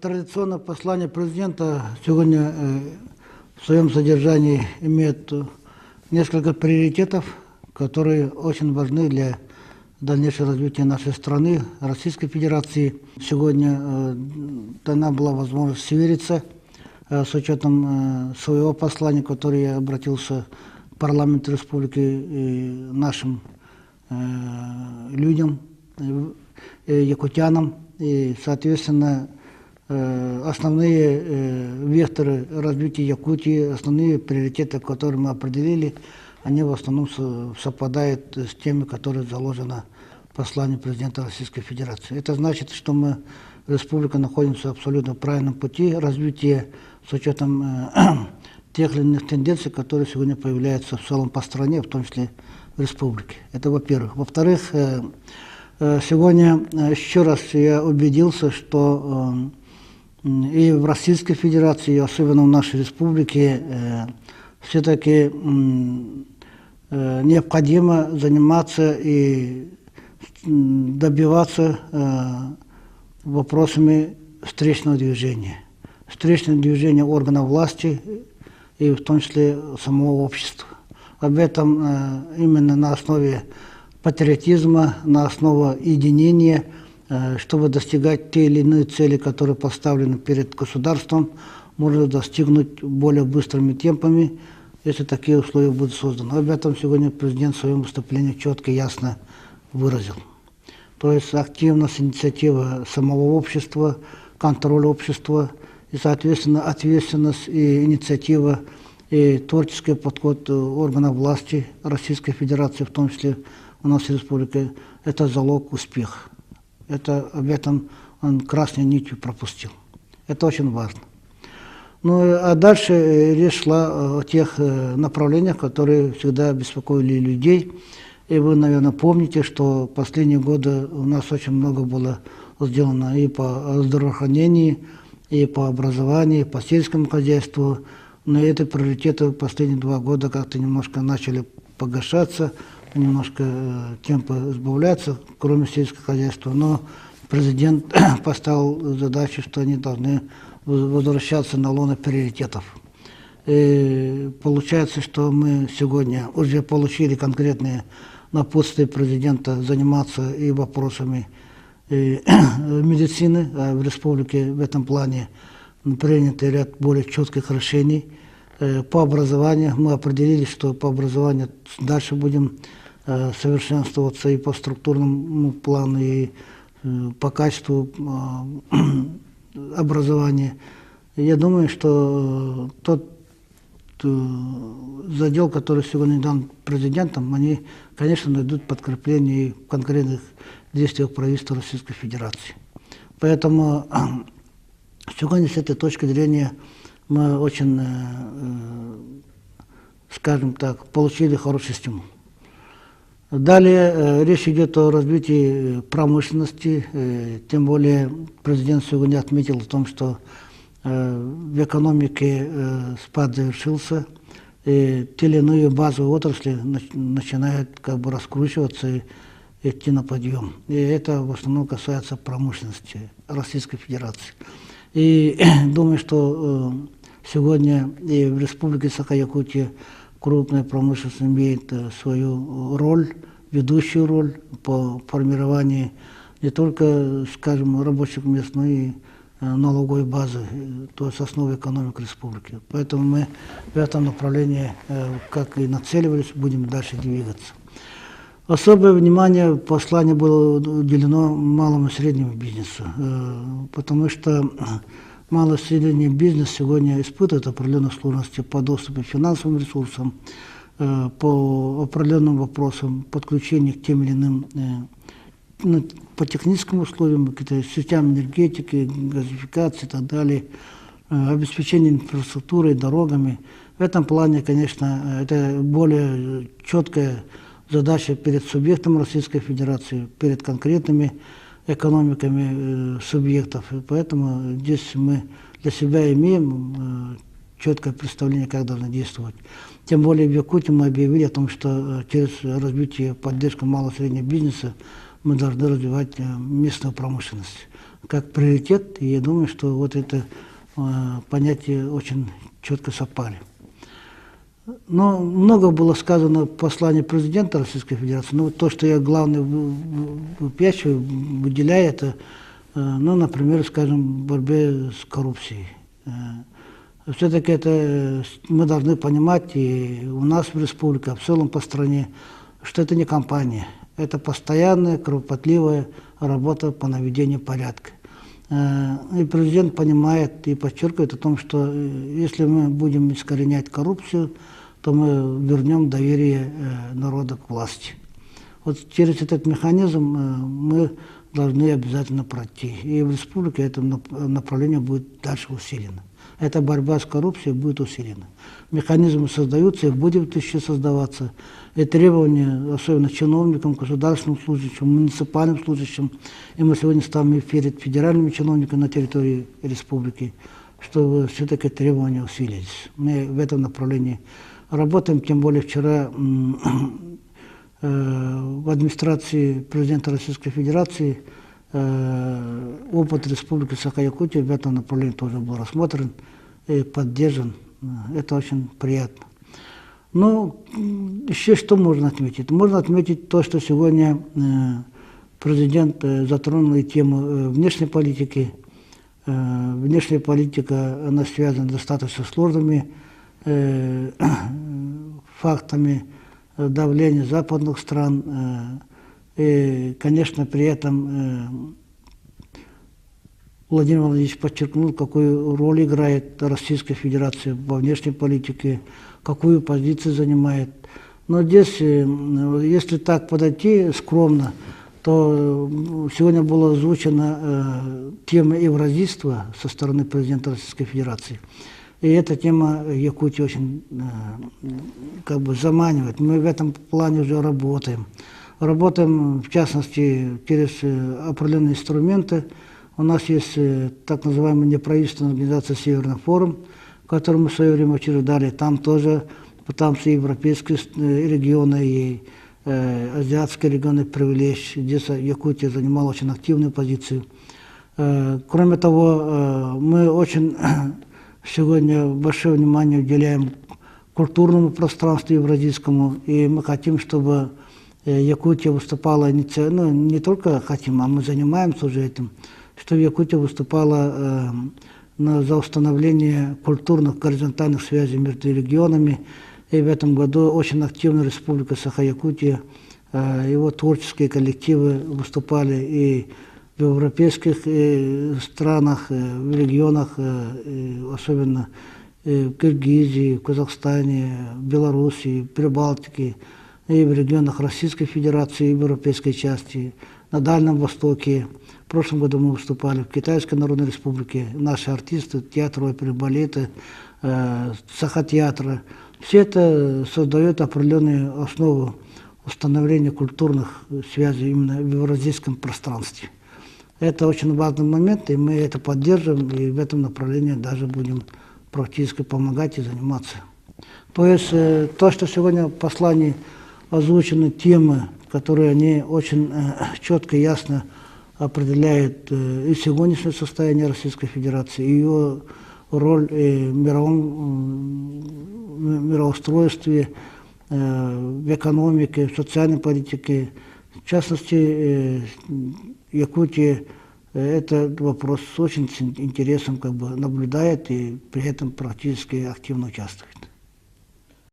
Традиционное послание президента сегодня в своем содержании имеет несколько приоритетов, которые очень важны для дальнейшего развития нашей страны, Российской Федерации. Сегодня дана была возможность свериться с учетом своего послания, которое я обратился к парламенту республики и нашим людям, якутянам, и, соответственно, основные векторы развития Якутии, основные приоритеты, которые мы определили, они в основном совпадают с теми, которые заложены в послании президента Российской Федерации. Это значит, что мы, республика, находимся в абсолютно правильном пути развития с учетом тех или иных тенденций, которые сегодня появляются в целом по стране, в том числе в республике. Это во-первых. Во-вторых, сегодня еще раз я убедился, что и в Российской Федерации, и особенно в нашей республике, все-таки необходимо заниматься и добиваться вопросами встречного движения. Встречного движения органов власти и в том числе самого общества. Об этом именно на основе патриотизма, на основе единения, чтобы достигать те или иные цели, которые поставлены перед государством, можно достигнуть более быстрыми темпами, если такие условия будут созданы. Об этом сегодня президент в своем выступлении четко и ясно выразил. То есть активность, инициатива самого общества, контроль общества и, соответственно, ответственность и инициатива и творческий подход органов власти Российской Федерации, в том числе у нас в республике, это залог успеха. Об этом он красной нитью пропустил. Это очень важно. Ну, а дальше речь шла о тех направлениях, которые всегда беспокоили людей. И вы, наверное, помните, что в последние годы у нас очень много было сделано и по здравоохранению, и по образованию, и по сельскому хозяйству. Но эти приоритеты в последние 2 года как-то немножко начали погашаться, немножко темпы сбавляться, кроме сельского хозяйства. Но президент поставил задачу, что они должны возвращаться на лоно приоритетов. И получается, что мы сегодня уже получили конкретные напутствия президента заниматься и вопросами медицины. А в республике в этом плане принят ряд более четких решений. По образованию мы определили, что по образованию дальше будем совершенствоваться и по структурному плану, и по качеству образования. Я думаю, что тот задел, который сегодня дан президентом, они, конечно, найдут подкрепление в конкретных действиях правительства Российской Федерации. Поэтому сегодня с этой точки зрения мы очень, скажем так, получили хороший стимул. Далее речь идет о развитии промышленности, тем более президент сегодня отметил о том, что в экономике спад завершился, и те или иные базовые отрасли начинают как бы раскручиваться и идти на подъем. И это в основном касается промышленности Российской Федерации. И думаю, что сегодня и в Республике Саха-Якутия крупная промышленность имеет свою роль, ведущую роль по формированию не только, скажем, рабочих мест, но и налоговой базы, то есть основы экономики республики. Поэтому мы в этом направлении, как и нацеливались, будем дальше двигаться. Особое внимание в послании было уделено малому и среднему бизнесу, потому что малый и средний бизнес сегодня испытывает определенные сложности по доступу к финансовым ресурсам, по определенным вопросам подключения к тем или иным, по техническим условиям, каким-то системам энергетики, газификации и так далее, обеспечение инфраструктурой, дорогами. В этом плане, конечно, это более четкая задача перед субъектом Российской Федерации, перед конкретными экономиками субъектов. И поэтому здесь мы для себя имеем четкое представление, как должны действовать. Тем более в Якутии мы объявили о том, что через развитие, поддержку малого и среднего бизнеса мы должны развивать местную промышленность. как приоритет, и я думаю, что вот это понятия очень четко совпали. Но много было сказано в послании президента Российской Федерации, но вот то, что я главное выпячиваю, выделяю, это, ну, например, скажем, в борьбе с коррупцией. Все-таки это мы должны понимать, и у нас в республике, а в целом по стране, что это не кампания, это постоянная, кропотливая работа по наведению порядка. И президент понимает и подчеркивает о том, что если мы будем искоренять коррупцию, то мы вернем доверие народа к власти. Вот через этот механизм мы должны обязательно пройти. И в республике это направление будет дальше усилено. Эта борьба с коррупцией будет усилена. Механизмы создаются и будут еще создаваться. И требования, особенно чиновникам, государственным служащим, муниципальным служащим, и мы сегодня ставим перед федеральными чиновниками на территории республики, чтобы все-таки требования усилились. Мы в этом направлении работаем, тем более вчера в администрации президента Российской Федерации опыт Республики Саха-Якутия в этом направлении тоже был рассмотрен и поддержан. Это очень приятно. Но еще что можно отметить? Можно отметить то, что сегодня президент затронул и тему внешней политики. Внешняя политика, она связана с достаточно сложными фактами давления западных стран. И, конечно, при этом Владимир Владимирович подчеркнул, какую роль играет Российская Федерация во внешней политике, какую позицию занимает. Но здесь, если так подойти скромно, то сегодня была озвучена тема евразийства со стороны президента Российской Федерации. И эта тема Якутии очень как бы заманивает. Мы в этом плане уже работаем. Работаем, в частности, через определенные инструменты. У нас есть так называемая неправительственная организация «Северный форум», которую мы в свое время учреждали. Там тоже пытаемся европейские регионы и азиатские регионы привлечь. Здесь Якутия занимала очень активную позицию. Кроме того, мы очень сегодня большое внимание уделяем культурному пространству евразийскому, и мы хотим, чтобы Якутия выступала, ну, не только хотим, а мы занимаемся уже этим, чтобы Якутия выступала за установление культурных горизонтальных связей между регионами. И в этом году очень активно Республика Саха-Якутия, его творческие коллективы выступали и в европейских странах, в регионах, особенно в Киргизии, в Казахстане, в Белоруссии, в Прибалтике, и в регионах Российской Федерации, и в европейской части, на Дальнем Востоке. В прошлом году мы выступали в Китайской Народной Республике. Наши артисты, театры, оперы, балеты, Саха-театра. Все это создает определенную основу установления культурных связей именно в евразийском пространстве. Это очень важный момент, и мы это поддерживаем, и в этом направлении даже будем практически помогать и заниматься. То есть то, что сегодня в послании озвучены темы, которые они очень четко и ясно определяют и сегодняшнее состояние Российской Федерации, и ее роль в мироустройстве, в экономике, в социальной политике. В частности, Якутия этот вопрос с очень интересом как бы наблюдает и при этом практически активно участвует.